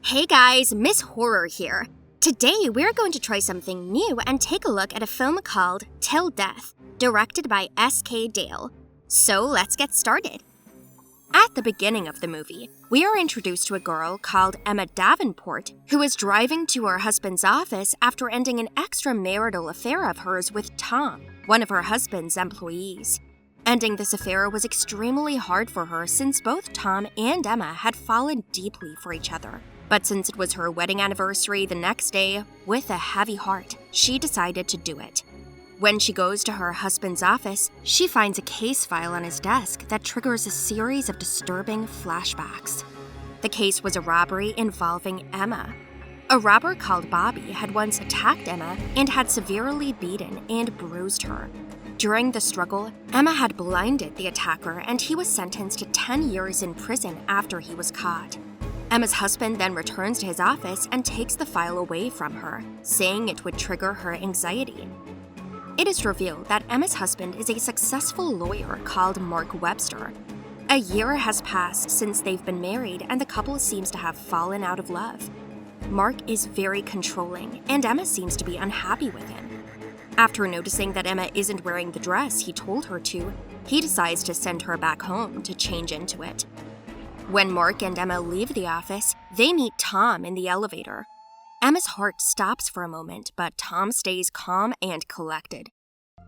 Hey guys, Miss Horror here. Today we're going to try something new and take a look at a film called Till Death, directed by S.K. Dale. So let's get started. At the beginning of the movie, we are introduced to a girl called Emma Davenport who is driving to her husband's office after ending an extramarital affair of hers with Tom, one of her husband's employees. Ending this affair was extremely hard for her since both Tom and Emma had fallen deeply for each other. But since it was her wedding anniversary the next day, with a heavy heart, she decided to do it. When she goes to her husband's office, she finds a case file on his desk that triggers a series of disturbing flashbacks. The case was a robbery involving Emma. A robber called Bobby had once attacked Emma and had severely beaten and bruised her. During the struggle, Emma had blinded the attacker and he was sentenced to 10 years in prison after he was caught. Emma's husband then returns to his office and takes the file away from her, saying it would trigger her anxiety. It is revealed that Emma's husband is a successful lawyer called Mark Webster. A year has passed since they've been married and the couple seems to have fallen out of love. Mark is very controlling and Emma seems to be unhappy with him. After noticing that Emma isn't wearing the dress he told her to, he decides to send her back home to change into it. When Mark and Emma leave the office, they meet Tom in the elevator. Emma's heart stops for a moment, but Tom stays calm and collected.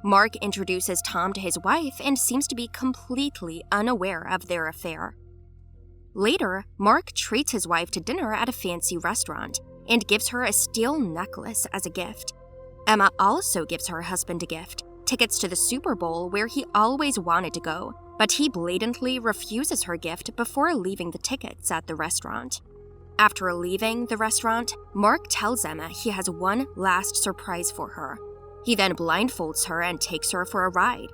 Mark introduces Tom to his wife and seems to be completely unaware of their affair. Later, Mark treats his wife to dinner at a fancy restaurant and gives her a steel necklace as a gift. Emma also gives her husband a gift, tickets to the Super Bowl where he always wanted to go, but he blatantly refuses her gift before leaving the tickets at the restaurant. After leaving the restaurant, Mark tells Emma he has one last surprise for her. He then blindfolds her and takes her for a ride.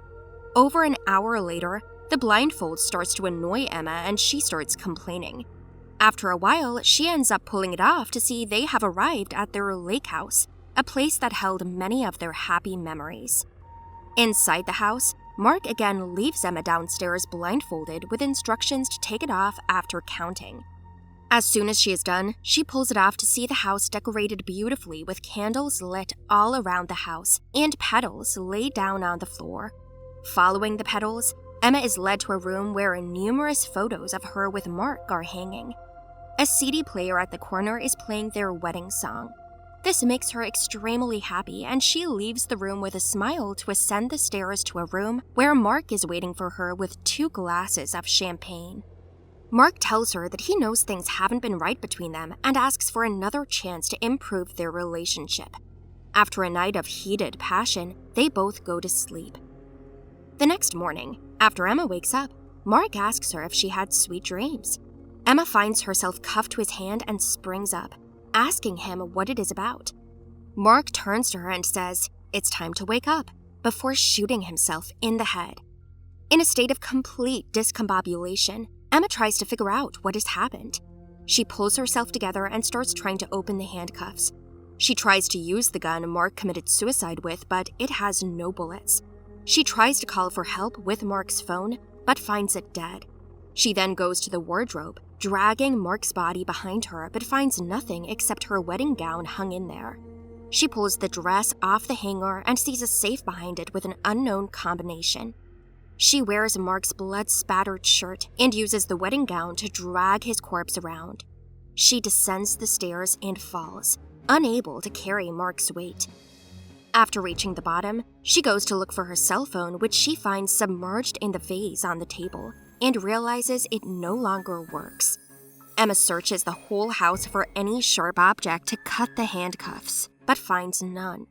Over an hour later, the blindfold starts to annoy Emma and she starts complaining. After a while, she ends up pulling it off to see they have arrived at their lake house, a place that held many of their happy memories. Inside the house, Mark again leaves Emma downstairs blindfolded with instructions to take it off after counting. As soon as she is done, she pulls it off to see the house decorated beautifully with candles lit all around the house and petals laid down on the floor. Following the petals, Emma is led to a room where numerous photos of her with Mark are hanging. A CD player at the corner is playing their wedding song. This makes her extremely happy and she leaves the room with a smile to ascend the stairs to a room where Mark is waiting for her with 2 glasses of champagne. Mark tells her that he knows things haven't been right between them and asks for another chance to improve their relationship. After a night of heated passion, they both go to sleep. The next morning, after Emma wakes up, Mark asks her if she had sweet dreams. Emma finds herself cuffed to his hand and springs up, asking him what it is about. Mark turns to her and says, "It's time to wake up," before shooting himself in the head. In a state of complete discombobulation, Emma tries to figure out what has happened. She pulls herself together and starts trying to open the handcuffs. She tries to use the gun Mark committed suicide with, but it has no bullets. She tries to call for help with Mark's phone, but finds it dead. She then goes to the wardrobe, dragging Mark's body behind her, but finds nothing except her wedding gown hung in there. She pulls the dress off the hanger and sees a safe behind it with an unknown combination. She wears Mark's blood-spattered shirt and uses the wedding gown to drag his corpse around. She descends the stairs and falls, unable to carry Mark's weight. After reaching the bottom, she goes to look for her cell phone, which she finds submerged in the vase on the table, and realizes it no longer works. Emma searches the whole house for any sharp object to cut the handcuffs, but finds none.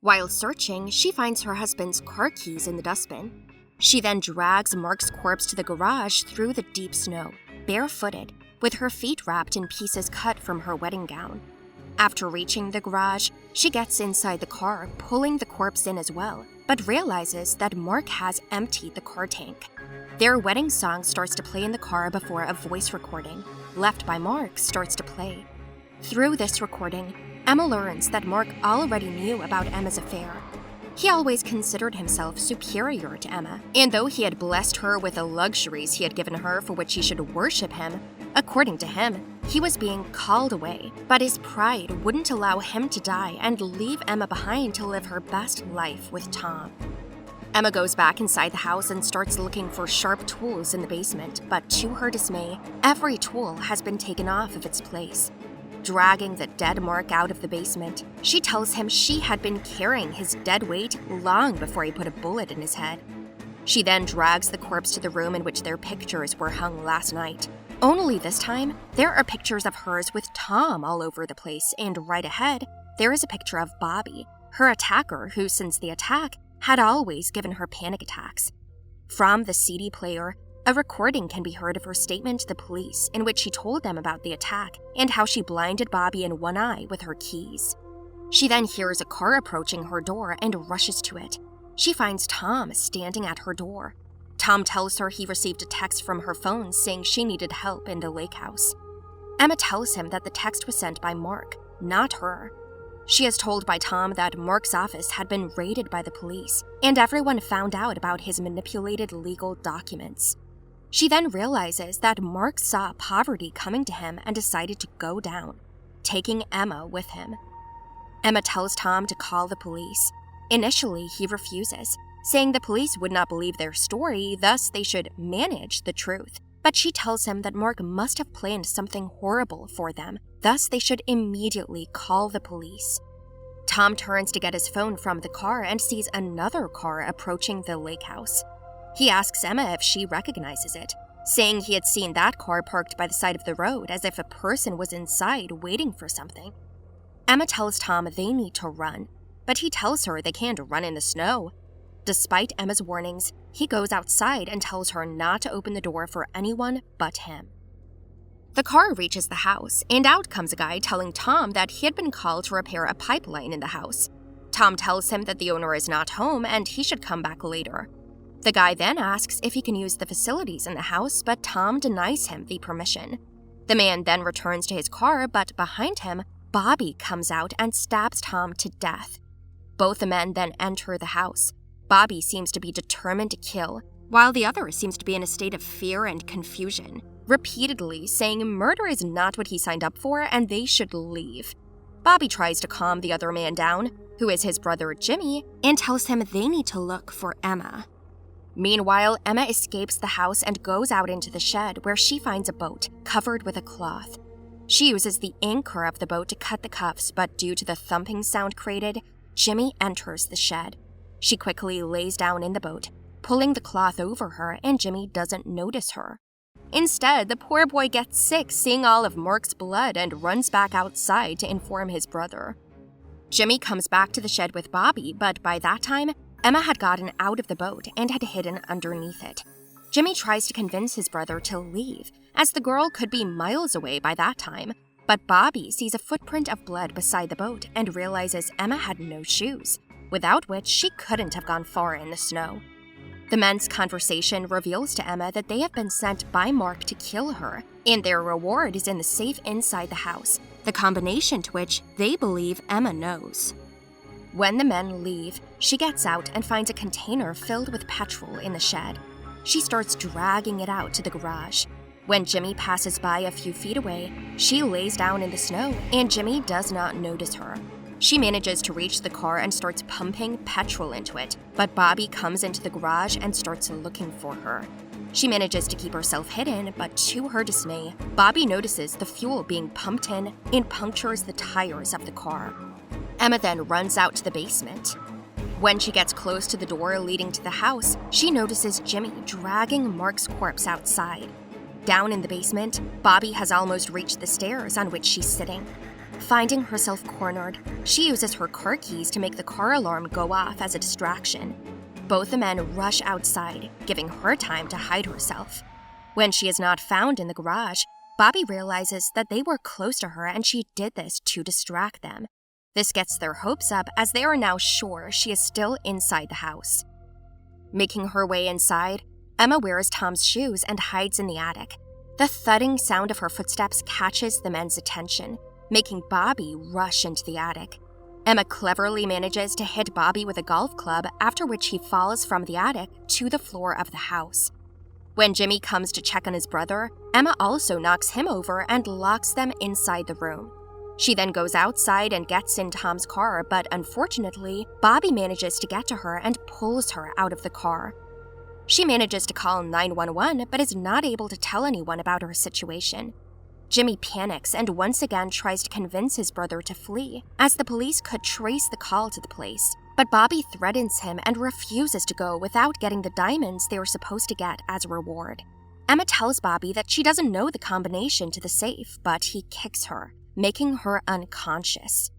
While searching, she finds her husband's car keys in the dustbin. She then drags Mark's corpse to the garage through the deep snow, barefooted, with her feet wrapped in pieces cut from her wedding gown. After reaching the garage, she gets inside the car, pulling the corpse in as well, but realizes that Mark has emptied the car tank. Their wedding song starts to play in the car before a voice recording, left by Mark, starts to play. Through this recording, Emma learns that Mark already knew about Emma's affair. He always considered himself superior to Emma, and though he had blessed her with the luxuries he had given her for which she should worship him, According to him, he was being called away, but his pride wouldn't allow him to die and leave Emma behind to live her best life with Tom. Emma goes back inside the house and starts looking for sharp tools in the basement, but to her dismay, every tool has been taken off of its place. Dragging the dead Mark out of the basement, she tells him she had been carrying his dead weight long before he put a bullet in his head. She then drags the corpse to the room in which their pictures were hung last night. Only this time, there are pictures of hers with Tom all over the place, and right ahead, there is a picture of Bobby, her attacker who, since the attack, had always given her panic attacks. From the CD player, a recording can be heard of her statement to the police in which she told them about the attack and how she blinded Bobby in one eye with her keys. She then hears a car approaching her door and rushes to it. She finds Tom standing at her door. Tom tells her he received a text from her phone saying she needed help in the lake house. Emma tells him that the text was sent by Mark, not her. She is told by Tom that Mark's office had been raided by the police, and everyone found out about his manipulated legal documents. She then realizes that Mark saw poverty coming to him and decided to go down, taking Emma with him. Emma tells Tom to call the police. Initially, he refuses, saying the police would not believe their story, thus they should manage the truth. But she tells him that Mark must have planned something horrible for them, thus they should immediately call the police. Tom turns to get his phone from the car and sees another car approaching the lake house. He asks Emma if she recognizes it, saying he had seen that car parked by the side of the road as if a person was inside waiting for something. Emma tells Tom they need to run, but he tells her they can't run in the snow. Despite Emma's warnings, he goes outside and tells her not to open the door for anyone but him. The car reaches the house, and out comes a guy telling Tom that he had been called to repair a pipeline in the house. Tom tells him that the owner is not home and he should come back later. The guy then asks if he can use the facilities in the house, but Tom denies him the permission. The man then returns to his car, but behind him, Bobby comes out and stabs Tom to death. Both the men then enter the house. Bobby seems to be determined to kill, while the other seems to be in a state of fear and confusion, repeatedly saying murder is not what he signed up for and they should leave. Bobby tries to calm the other man down, who is his brother Jimmy, and tells him they need to look for Emma. Meanwhile, Emma escapes the house and goes out into the shed where she finds a boat covered with a cloth. She uses the anchor of the boat to cut the cuffs, but due to the thumping sound created, Jimmy enters the shed. She quickly lays down in the boat, pulling the cloth over her, and Jimmy doesn't notice her. Instead, the poor boy gets sick seeing all of Mark's blood and runs back outside to inform his brother. Jimmy comes back to the shed with Bobby, but by that time, Emma had gotten out of the boat and had hidden underneath it. Jimmy tries to convince his brother to leave, as the girl could be miles away by that time, but Bobby sees a footprint of blood beside the boat and realizes Emma had no shoes, without which she couldn't have gone far in the snow. The men's conversation reveals to Emma that they have been sent by Mark to kill her, and their reward is in the safe inside the house, the combination to which they believe Emma knows. When the men leave, she gets out and finds a container filled with petrol in the shed. She starts dragging it out to the garage. When Jimmy passes by a few feet away, she lays down in the snow, and Jimmy does not notice her. She manages to reach the car and starts pumping petrol into it, but Bobby comes into the garage and starts looking for her. She manages to keep herself hidden, but to her dismay, Bobby notices the fuel being pumped in and punctures the tires of the car. Emma then runs out to the basement. When she gets close to the door leading to the house, she notices Jimmy dragging Mark's corpse outside. Down in the basement, Bobby has almost reached the stairs on which she's sitting. Finding herself cornered, she uses her car keys to make the car alarm go off as a distraction. Both the men rush outside, giving her time to hide herself. When she is not found in the garage, Bobby realizes that they were close to her and she did this to distract them. This gets their hopes up as they are now sure she is still inside the house. Making her way inside, Emma wears Tom's shoes and hides in the attic. The thudding sound of her footsteps catches the men's attention, making Bobby rush into the attic. Emma cleverly manages to hit Bobby with a golf club, after which he falls from the attic to the floor of the house. When Jimmy comes to check on his brother, Emma also knocks him over and locks them inside the room. She then goes outside and gets in Tom's car, but unfortunately, Bobby manages to get to her and pulls her out of the car. She manages to call 911 but is not able to tell anyone about her situation. Jimmy panics and once again tries to convince his brother to flee, as the police could trace the call to the place. But Bobby threatens him and refuses to go without getting the diamonds they were supposed to get as a reward. Emma tells Bobby that she doesn't know the combination to the safe, but he kicks her, making her unconscious.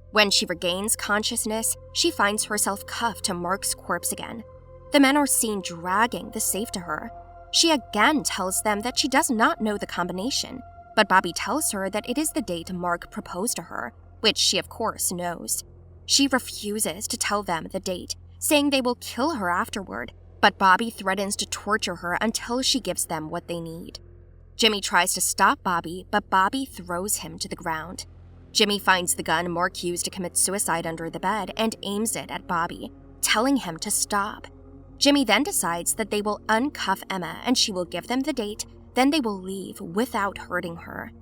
When she regains consciousness, she finds herself cuffed to Mark's corpse again. The men are seen dragging the safe to her. She again tells them that she does not know the combination, but Bobby tells her that it is the date Mark proposed to her, which she of course knows. She refuses to tell them the date, saying they will kill her afterward, but Bobby threatens to torture her until she gives them what they need. Jimmy tries to stop Bobby, but Bobby throws him to the ground. Jimmy finds the gun Mark used to commit suicide under the bed and aims it at Bobby, telling him to stop. Jimmy then decides that they will uncuff Emma and she will give them the date, then they will leave without hurting her.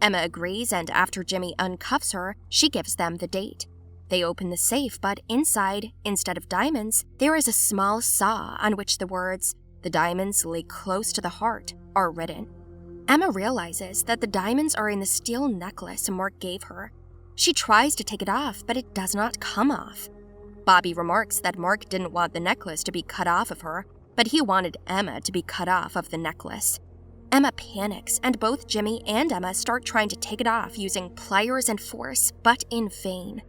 Emma agrees, and after Jimmy uncuffs her, she gives them the date. They open the safe, but inside, instead of diamonds, there is a small saw on which the words, "The diamonds lay close to the heart," are written. Emma realizes that the diamonds are in the steel necklace Mark gave her. She tries to take it off, but it does not come off. Bobby remarks that Mark didn't want the necklace to be cut off of her, but he wanted Emma to be cut off of the necklace. Emma panics, and both Jimmy and Emma start trying to take it off using pliers and force, but in vain.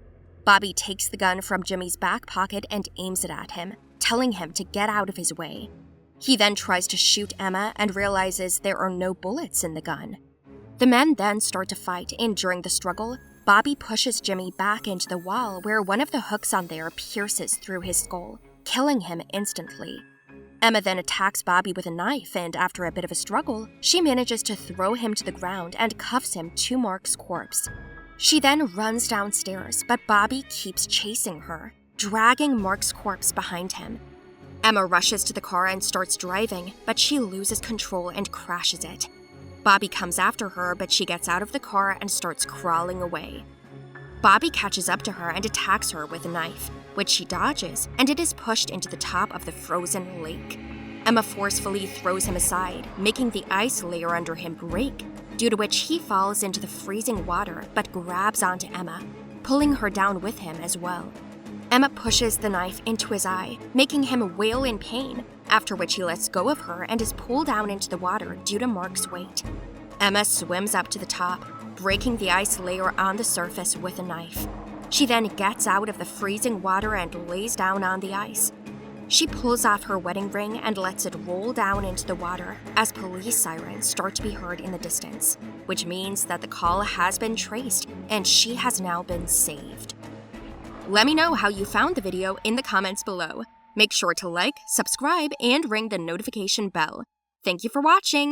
Bobby takes the gun from Jimmy's back pocket and aims it at him, telling him to get out of his way. He then tries to shoot Emma and realizes there are no bullets in the gun. The men then start to fight, and during the struggle, Bobby pushes Jimmy back into the wall where one of the hooks on there pierces through his skull, killing him instantly. Emma then attacks Bobby with a knife, and after a bit of a struggle, she manages to throw him to the ground and cuffs him to Mark's corpse. She then runs downstairs, but Bobby keeps chasing her, dragging Mark's corpse behind him. Emma rushes to the car and starts driving, but she loses control and crashes it. Bobby comes after her, but she gets out of the car and starts crawling away. Bobby catches up to her and attacks her with a knife, which she dodges, and it is pushed into the top of the frozen lake. Emma forcefully throws him aside, making the ice layer under him break, due to which he falls into the freezing water but grabs onto Emma, pulling her down with him as well. Emma pushes the knife into his eye, making him wail in pain, after which he lets go of her and is pulled down into the water due to Mark's weight. Emma swims up to the top, breaking the ice layer on the surface with a knife. She then gets out of the freezing water and lays down on the ice. She pulls off her wedding ring and lets it roll down into the water as police sirens start to be heard in the distance, which means that the call has been traced and she has now been saved. Let me know how you found the video in the comments below. Make sure to like, subscribe, and ring the notification bell. Thank you for watching!